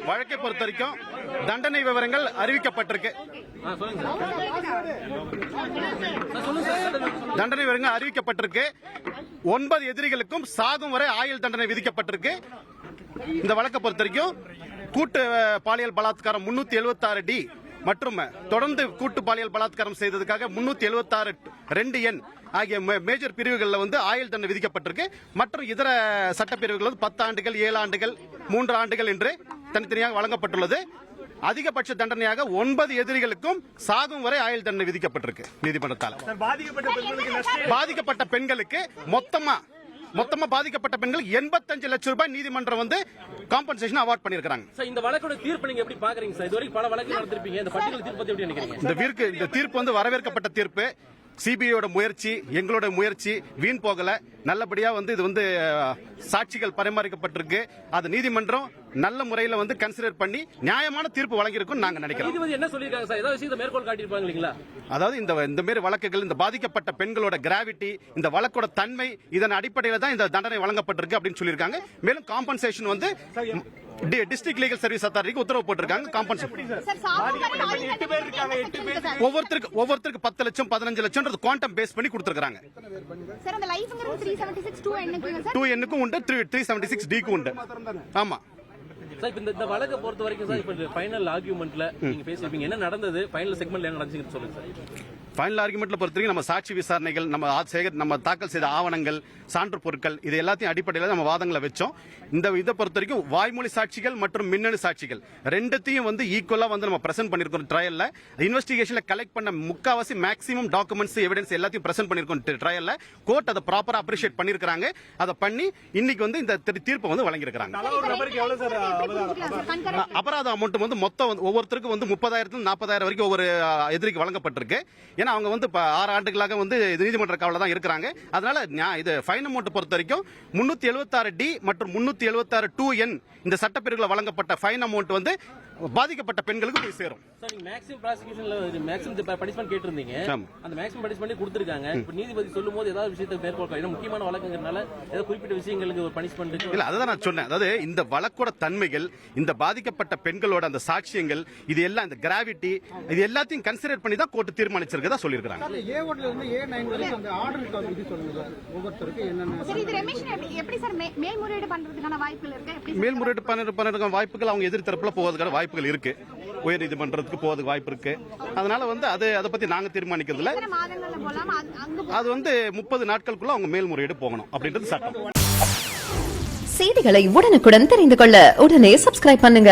வழக்கை பொறுத்த வரைக்கும் தண்டனை விவரங்கள் அறிவிக்கப்பட்டிருக்கு. தண்டனை விவரங்கள் அறிவிக்கப்பட்டிருக்கு. 9 எதிரிகளுக்கும் சாகும் வரை ஆயுள் தண்டனை விதிக்கப்பட்டிருக்கு. இந்த வழக்கை பொறுத்த வரைக்கும் கூட்டு பாலியல் பலாத்காரம் 376D மற்றும் தொடர்ந்து கூட்டு பாலியல் பலாத்காரம் செய்ததுக்காக 376(2) ஆகிய மேஜர் பிரிவுகளில் வந்து ஆயுள் தண்டனை விதிக்கப்பட்டிருக்கு. மற்றும் இதர சட்டப்பிரிவுகள் 10 ஆண்டுகள், 7 ஆண்டுகள், 3 ஆண்டுகள் என்று தனித்தனியாக வழங்கப்பட்டுள்ளது. அதிகபட்ச தண்டனையாக 9 எதிரிகளுக்கும் சாகும் வரை ஆயுள் தண்டனை விதிக்கப்பட்டிருக்கு நீதிமன்றத்தால். பாதிக்கப்பட்ட பெண்களுக்கு மொத்தமா பாதிக்கப்பட்ட பெண்கள் 85 லட்சம் ரூபாய் நீதிமன்றம் வந்து காம்பன்சேஷன் அவார்ட் பண்ணிருக்காங்க. இந்த வழக்கோட தீர்ப்பு நீங்க எப்படி பாக்குறீங்க சார்? இதுவரைக்கும் பல வழக்குகள் நடந்திருப்பீங்க. இந்த பட்டியல் தீர்ப்பு பத்தி எப்படி நினைக்கிறீங்க? இந்த தீர்ப்பு வந்து வரவேற்கப்பட்ட தீர்ப்பு. சிபிஐயோட முயற்சி, எங்களோட முயற்சி வீண் போகல. நல்லபடியா வந்து இது வந்து சாட்சிகள் பரிமாறிக்கப்பட்டிருக்கு. அது நீதிமன்றம் நல்ல முறையில் வந்து கன்சிடர் பண்ணி நியாயமான தீர்ப்பு வழங்கியிருக்கும் நாங்க நினைக்கிறோம். நீதிபதி என்ன சொல்லிருக்காங்க சார்? ஏதாவது விஷயத்தை மேற்கோள் காட்டியிருப்பாங்க இல்லீங்களா? அதாவது இந்த மாதிரி வழக்குகள், இந்த பாதிக்கப்பட்ட பெண்களோட கிராவிட்டி, இந்த வழக்கோட தன்மை, இதன் அடிப்படையில் தான் இந்த தண்டனை வழங்கப்பட்டிருக்கு அப்படின்னு சொல்லியிருக்காங்க. மேலும் காம்பன்சேஷன் வந்து டிஸ்ட்ரிக்ட் லீகல் சர்வீஸ் அத்தாரிட்டிக்கு உத்தரவு போட்டிருக்காங்க. காம்பன்சேஷன் ஒவ்வொருத்தருக்கு 10 லட்சம் 15 லட்சம் குவாண்டம் பேஸ் பண்ணி கொடுத்திருக்காங்க. 2N உண்டு, 376D உண்டு. ஆமா சார், இந்த வழக்கை பொறுத்த வரைக்கும் சார், இப்ப ஃபைனல் ஆர்குமெண்ட்ல நீங்க பேசிருப்பீங்க, என்ன நடந்தது, ஃபைனல் செக்மெண்ட்ல என்ன நடந்துச்சுன்னு சொல்லுங்க சார். ஃபைனல் ஆர்குமெண்ட்ல பொறுத்தவரைக்கும் நம்ம சாட்சி விசாரணைகள், நம்ம தாக்கல் செய்த ஆவணங்கள், சான்று பொருட்கள், இது எல்லாத்தையும் அடிப்படையில் நம்ம வாதங்களை வச்சோம். இதை பொறுத்த வரைக்கும் வாய்மொழி சாட்சிகள் மற்றும் மின்னணு சாட்சிகள் ரெண்டுத்தையும் வந்து ஈக்குவலா வந்து நம்ம பிரசன்ட் பண்ணிருக்கோம். ட்ரையல்ல இன்வெஸ்டிகேஷன்ல கலெக்ட் பண்ண முக்காவாசி மேக்ஸிமம் டாக்குமெண்ட்ஸ், எவிடன்ஸ் எல்லாத்தையும் பிரசன்ட் பண்ணிருக்கோம். ட்ரையல்ல கோர்ட் அதை ப்ராப்பரா அப்ரிஷியேட் பண்ணிருக்காங்க. அதை பண்ணி இன்னைக்கு வந்து இந்த தீர்ப்பை வந்து வழங்கியிருக்காங்க. அபராத அமௌண்ட் வந்து மொத்தம் ஒவ்வொருத்தருக்கும் வந்து 30,000 40,000 வரைக்கும் ஒவ்வொரு எதிரிக்கு வழங்கப்பட்டிருக்கு. ஏன்னா அவங்க வந்து 6 ஆண்டுகளாக வந்து நீதிமன்ற காவல தான் இருக்கிறாங்க. அதனால இது ஃபைன் அமௌண்ட் பொறுத்த வரைக்கும் 376D மற்றும் 376(2N) இந்த சட்டப்பிரிவுகளில் வழங்கப்பட்ட ஃபைன் அமௌண்ட் வந்து பாதிக்கப்பட்ட பெண்களுக்கு போய் சேரும். மேக்ஸிமம் ப்ராசிக்யூஷன்ல மேக்ஸிமம் பனிஷ்மென்ட் கேட்டிருந்தீங்க. அந்த மேக்ஸிமம் பனிஷ்மென்ட் கொடுத்திருக்காங்க. இப்ப நீதிபதி சொல்லும்போது ஏதாவது விஷயத்தை மேற்கொள்ள முக்கியமான வழக்குங்கறனால ஏதாவது குறிப்பிட்ட விஷயங்களுக்கு ஒரு பனிஷ்மென்ட் இல்ல, அதுதான் நான் சொன்னேன். அதாவது இந்த வழக்கோட தன்மைகள், இந்த பாதிக்கப்பட்ட பெண்களோட அந்த சாட்சியங்கள், இது எல்லாம் இந்த கிராவிட்டி, இது எல்லாத்தையும் கன்சிடர் பண்ணி தான் கோர்ட் தீர்மானிச்சிருக்கதா சொல்லியிருக்காங்க. A1 ல இருந்து A9 வரைக்கும் அந்த ஆர்டர் இது சொல்லுங்க ஒவ்வொருத்தருக்கு என்னென்ன. சரி, இது ரமேஷ் எப்படி சார் மேல்முறையீடு பண்றதுக்கான வாய்ப்புகள் இருக்கு? மேல்முறையீடு பண்றதுக்கான வாய்ப்புகள் அவங்க எதிர் தரப்புல போவதற்கான வாய்ப்புகள் இருக்கு. உயர் நீதிமன்றத்துக்கு போவதுக்கு வாய்ப்பு இருக்கு. அதனால வந்து அதை பத்தி நாங்க தீர்மானிக்கிறது இல்ல. அது வந்து 30 நாட்களுக்குள்ள அவங்க மேல்முறையீடு போகணும் அப்படின்றது சட்டம். செய்திகளை உடனுக்குடன் தெரிந்து கொள்ள உடனே சப்ஸ்கிரைப் பண்ணுங்க.